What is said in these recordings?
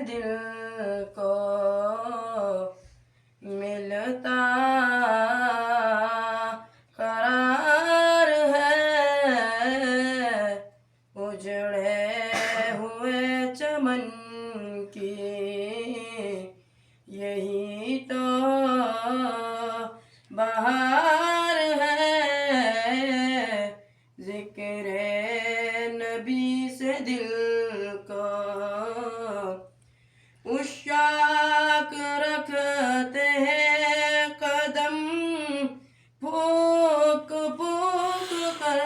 دل کو ملتا قرار ہے، اجڑے ہوئے چمن کی یہی تو بہار ہے، ذکر نبی سے دل کو عشاق رکھتے ہیں قدم پھونک پھونک کر،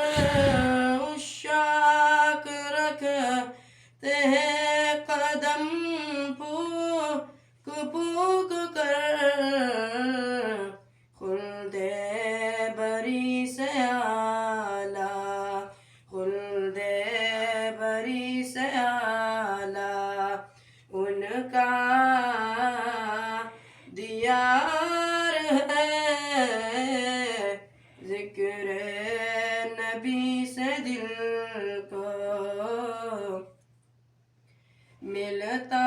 عشاق رکھتے ہیں قدم پھونک پھونک کر، خلد بری سے اعلیٰ، خلد بری سے اعلیٰ ان کا دیار ہے، ذکر نبی سے دل کو ملتا